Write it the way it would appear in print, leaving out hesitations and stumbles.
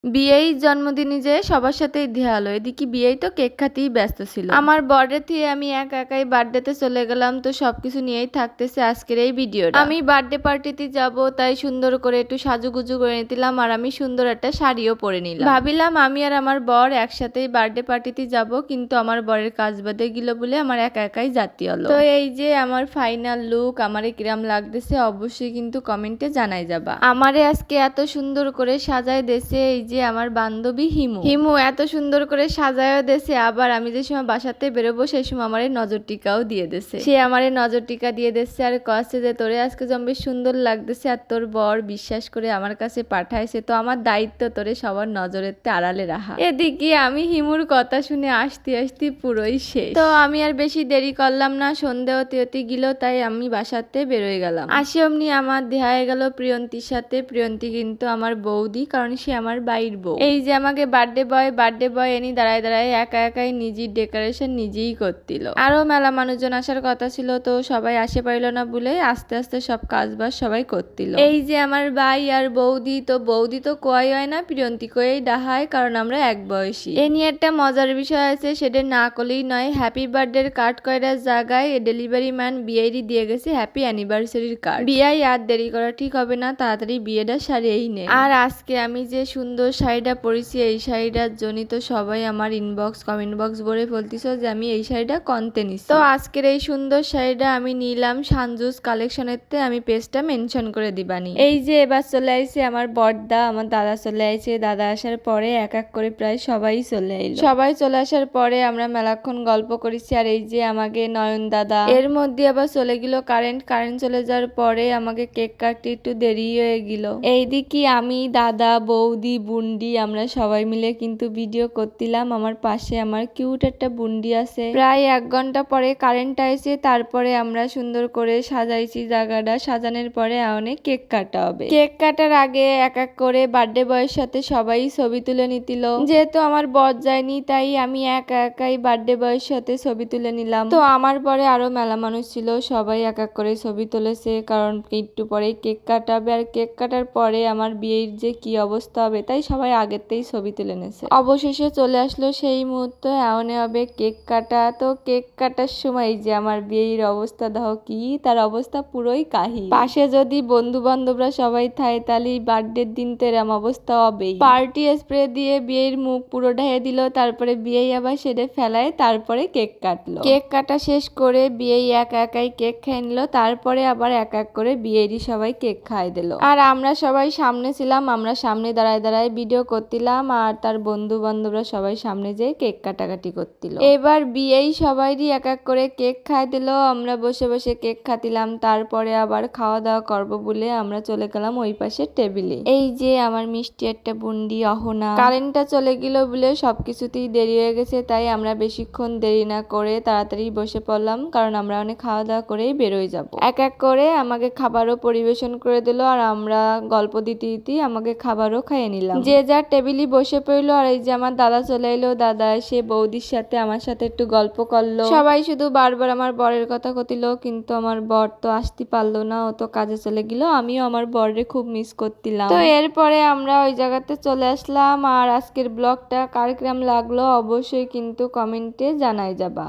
বিয়েই জন্মদিনে যে সবার সাথেই দেয়া হলো, এদিকে বিয়েই তো কেক খাতেই ব্যস্ত ছিল। আমার বার্থডে থেকে আমি একা একাই বার্থডেতে চলে গেলাম, তো সবকিছু নিয়েই থাকতেছে আজকের এই ভিডিওটা। আমি বার্থডে পার্টিতে যাব, তাই সুন্দর করে একটু সাজুগুজু করে নিলাম, আর আমি সুন্দর একটা শাড়িও পরে নিলাম। ভাবিলাম আমি আর আমার বর একসাথেই বার্থডে পার্টিতে যাব, কিন্তু আমার বরের কাজ বাদে গেল বলে আমার একা একাই যেতে হলো। তো এই যে আমার ফাইনাল লুক, আমারে কিরাম লাগতেছে অবশ্যই কিন্তু কমেন্টে জানাই যাবা। আমারে আজকে এত সুন্দর করে সাজায় দেছে এই যে আমার বান্ধবী হিমু এত সুন্দর করে সাজায়ও দেছে, আবার আমি যে সময় বাসাতে বেরোবো সেই সময় আমার নজর টিকাও দিয়ে দেছে। সে আমার নজর টিকা দিয়ে দেছে আর কয়েছে যে তোরে আজকে জম্বে সুন্দর লাগতেছে, আর তোর বর বিশ্বাস করে আমার কাছে পাঠাইছে, তো আমার দায়িত্ব তোরে সবার নজরের আড়ালে রাখা। এদিকে আমি হিমুর কথা শুনে আসতে আসতে পুরোই শেষ। তো আমি আর বেশি দেরি করলাম না, সন্ধে হতে হতে গেল, তাই আমি বাসাতে বেরোয় গেলাম। আসি অমনি আমার দেখা গেল প্রিয়ন্তীর সাথে। প্রিয়ন্তী কিন্তু আমার বৌদি, কারণ সে আমার বাইর বউ। এই যে আমাকে বার্থডে বয় এনি দাঁড়ায় দাঁড়ায় একা একাই নিজের ডেকোরেশন নিজেই করছিল। আরো মেলা মানুষজন আসার কথা ছিল, তো সবাই আসে পারিল না বলে আস্তে আস্তে সব কাজ বাজ সবাই করছিল। এই যে আমার ভাই আর বৌদি, তো বৌদি তো কয় হয় না, প্রিয়ন্তী কয়েই ডাহায়, কারণ আমরা এক বয়সী। এ নিয়ে একটা মজার বিষয় আছে, সেটা না করলেই নয়। হ্যাপি বার্থডে কার্ড কয়টার জায়গায় ডেলিভারি ম্যান বিয়েরই দিয়ে গেছে হ্যাপি অ্যানিভার্সারির কার্ড। বিয়াই আর দেরি করা ঠিক হবে না, তাড়াতাড়ি বিয়েটা সারিয়েই নে। আর আজকে আমি যে সুন্দর শাড়িটা পরেছি, এই শাড়িটার জন্য তো সবাই আমার ইনবক্স কমেন্ট বক্স ভরে বলতিস যে আমি এই শাড়িটা কনতে নিছি। তো আজকের এই সুন্দর শাড়িটা আমি নিলাম সানজুস কালেকশনের তে, আমি পেজটা মেনশন করে দিবানি। এই যে এবার চলে আইছে আমার বড়দা, আমার দাদা চলে আইছে। দাদা আসার পরে এক এক করে প্রায় সবাই চলে এলো। সবাই চলে আসার পরে আমরা মেলাক্ষণ গল্প করেছি। আর এই যে আমাকে নয়ন দাদা, এর মধ্যে আবার চলে গেল কারেন্ট চলে যাওয়ার পরে আমাকে কেক কাটতে একটু দেরি হয়ে গেল। এইদিকে আমি দাদা বৌদি বুন্ডি আমরা সবাই মিলে কিন্তু ভিডিও করছিলাম। আমার পাশে আমার কিউট একটা বুন্ডি আছে। প্রায় 1 ঘন্টা পরে কারেন্ট আইছে, তারপরে আমরা সুন্দর করে সাজাইছি জায়গাটা। সাজানোর পরে অনেক কেক কাটা হবে। কেক কাটার আগে এক এক করে বার্থডে বয়ের সাথে সবাই ছবি তুলে নিতিল। যেহেতু আমার বর যায়নি, তাই আমি একা একাই বার্থডে বয়ের সাথে ছবি তুলে নিলাম। তো আমার পরে আরো মেলা মানুষ ছিল, সবাই এক এক করে ছবি তুলেছে, কারণ একটু পরেই কেক কাটাবে। আর কেক কাটার পরে আমার বিয়ের যে কি অবস্থা হবে, তাই সবাই আগেতেই ছবি তুলে নেছে। অবশেষে চলে আসলো সেই মুহূর্ত, এমন হবে কেক কাটা। তো কেক কাটার সময় যে আমার বিয়ের অবস্থা দাও কি, তার অবস্থা পুরোই কাহি। পাশে যদি বন্ধু বান্ধবরা সবাই থাকে, তাহলে বার্থডের দিন তো এরম অবস্থা হবেই। পার্টি স্প্রে দিয়ে বিয়ের মুখ পুরো ঢেকে দিল, তারপরে বিয়ে আবার সেটা ফেলায়, তারপরে কেক কাটলো। কেক কাটা শেষ করে বিয়ে একা একাই কেক খেয়ে নিল, তারপরে আবার এক এক করে বিয়েরই সবাই কেক খাই দিল। আর আমরা সবাই সামনে ছিলাম, আমরা সামনে দাঁড়ায় দাঁড়ায় ভিডিও করছিলাম, আর তার বন্ধু বান্ধবরা সবাই সামনে যেয়ে কেক কাটাকাটি করছিল। এবার বিয়েই সবাইরই এক এক করে কেক খাই দিল, আমরা বসে বসে কেক খাতিলাম। তারপরে আবার খাওয়া দাওয়া করবো বলে আমরা চলে গেলাম ওই পাশে টেবিলে। এই যে আমার মিষ্টি একটা বুন্ডি অহনা। কারেন্টটা চলে গেল বলে সবকিছুতেই দেরি হয়ে গেছে, তাই আমরা বেশিক্ষণ দেরি না করে তাড়াতাড়ি বসে পড়লাম, কারণ আমরা অনেক খাওয়া দাওয়া করেই বেরোয় যাব। এক এক করে আমাকে খাবারও পরিবেশন করে দিল, আর আমরা গল্প দিতে দিতে আমাকে খাবারও খাইয়ে নিলাম। যে যার টেবিলই বসে পড়লো। আর এই যে আমার দাদা চলে এলো, দাদা এসে বৌদির সাথে আমার সাথে একটু গল্প করলো। সবাই শুধু বারবার আমার বরের কথা কতিল, কিন্তু আমার বর তো আসতে পারলো না, ও তো কাজে চলে গেল। আমিও আমার বরে খুব মিস করছিলাম। তো এরপরে আমরা ওই জায়গাতে চলে আসলাম। আর আজকের ব্লগটা কার কিরম লাগলো অবশ্যই কিন্তু কমেন্টে জানাই যাবা।